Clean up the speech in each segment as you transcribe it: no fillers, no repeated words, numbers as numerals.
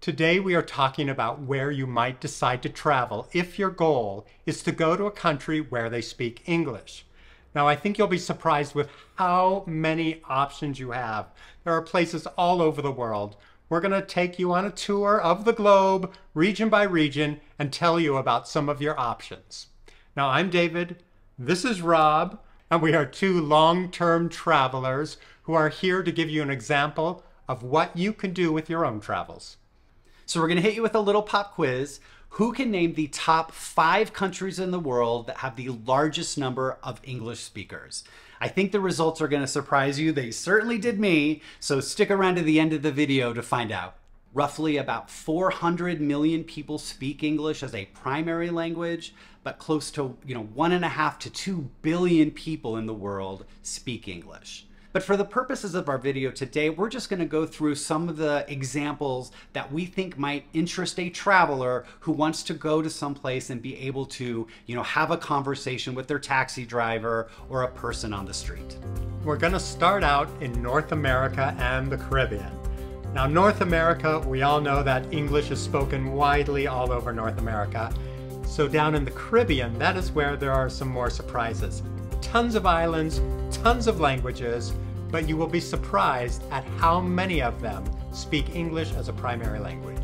Today we are talking about where you might decide to travel if your goal is to go to a country where they speak English. Now I think you'll be surprised with how many options you have. There are places all over the world. We're going to take you on a tour of the globe, region by region, and tell you about some of your options. Now I'm David, this is Rob, and we are two long-term travelers who are here to give you an example of what you can do with your own travels. So we're going to hit you with a little pop quiz. Who can name the top 5 countries in the world that have the largest number of English speakers? I think the results are going to surprise you. They certainly did me. So stick around to the end of the video to find out. Roughly about 400 million people speak English as a primary language, but close to 1.5 to 2 billion people in the world speak English. But for the purposes of our video today, we're just going to go through some of the examples that we think might interest a traveler who wants to go to some place and be able to, have a conversation with their taxi driver or a person on the street. We're going to start out in North America and the Caribbean. Now, North America, we all know that English is spoken widely all over North America. So down in the Caribbean, that is where there are some more surprises. Tons of islands, tons of languages, but you will be surprised at how many of them speak English as a primary language.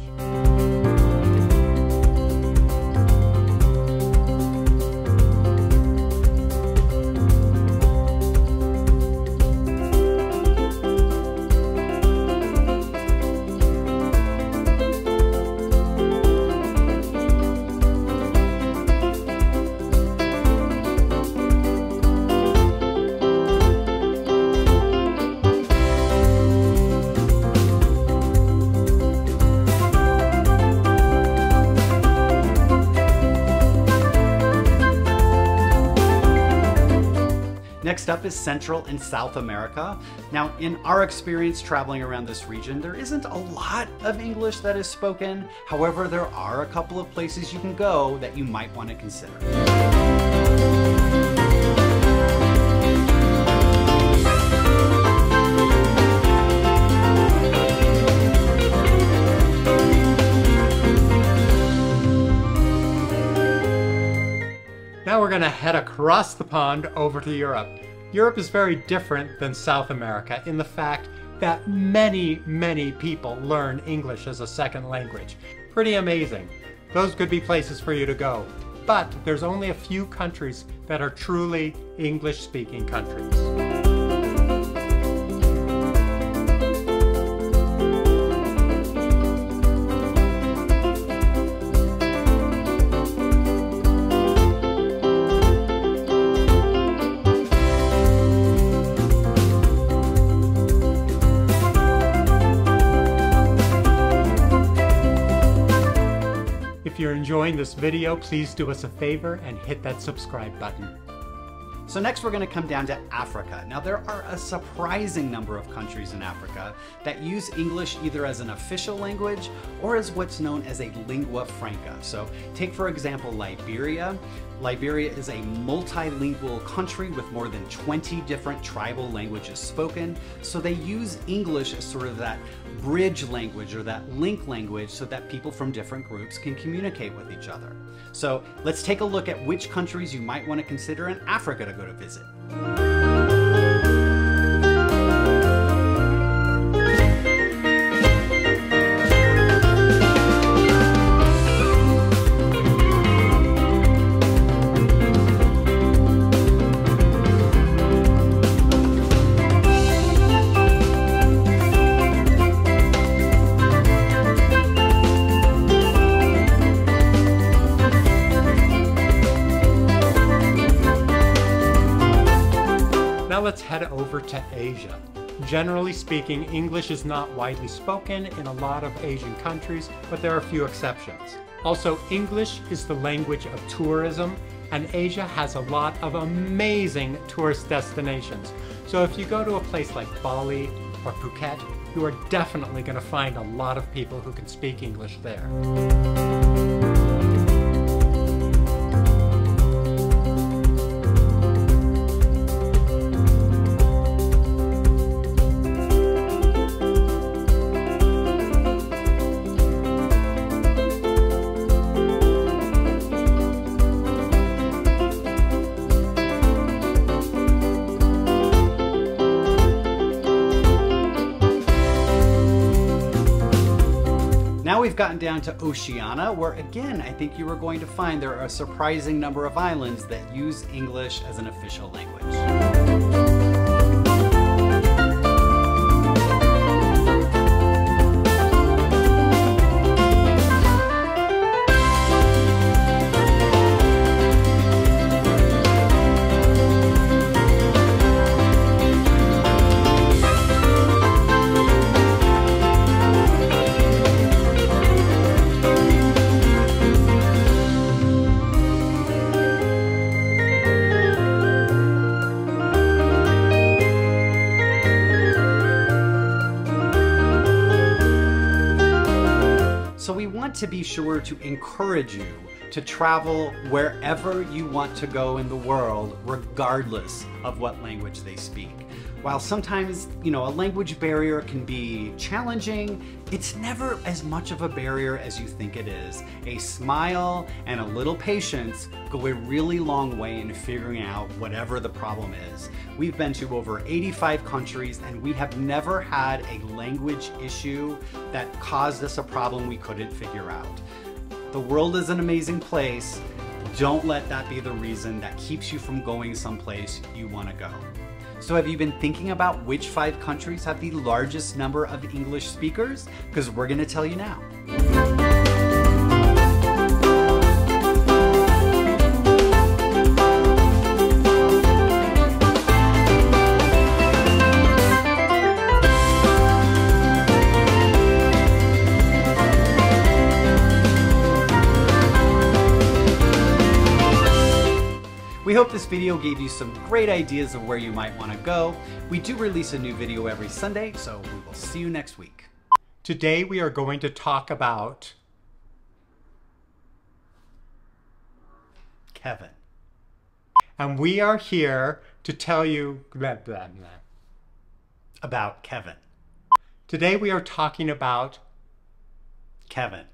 Next up is Central and South America. Now, in our experience traveling around this region, there isn't a lot of English that is spoken. However, there are a couple of places you can go that you might want to consider. Now we're going to head across the pond over to Europe. Europe is very different than South America in the fact that many people learn English as a second language. Pretty amazing. Those could be places for you to go. But there's only a few countries that are truly English-speaking countries. If you're enjoying this video, please do us a favor and hit that subscribe button. So next we're going to come down to Africa. Now there are a surprising number of countries in Africa that use English either as an official language or as what's known as a lingua franca. So take for example Liberia. Liberia is a multilingual country with more than 20 different tribal languages spoken. So they use English as sort of that bridge language or that link language so that people from different groups can communicate with each other. So let's take a look at which countries you might want to consider in Africa to go to visit. Now let's head over to Asia. Generally speaking, English is not widely spoken in a lot of Asian countries, but there are a few exceptions. Also, English is the language of tourism, and Asia has a lot of amazing tourist destinations. So if you go to a place like Bali or Phuket, you are definitely going to find a lot of people who can speak English there. we've gotten down to Oceana, where again, I think you are going to find there are a surprising number of islands that use English as an official language. So we want to be sure to encourage you to travel wherever you want to go in the world, regardless of what language they speak. While sometimes, a language barrier can be challenging, it's never as much of a barrier as you think it is. A smile and a little patience go a really long way in figuring out whatever the problem is. We've been to over 85 countries and we have never had a language issue that caused us a problem we couldn't figure out. The world is an amazing place. Don't let that be the reason that keeps you from going someplace you want to go. So have you been thinking about which 5 countries have the largest number of English speakers? Because we're going to tell you now. We hope this video gave you some great ideas of where you might want to go. We do release a new video every Sunday, so we will see you next week. Today we are going to talk about Kevin. And we are here to tell you blah, blah, blah. About Kevin. Today we are talking about Kevin.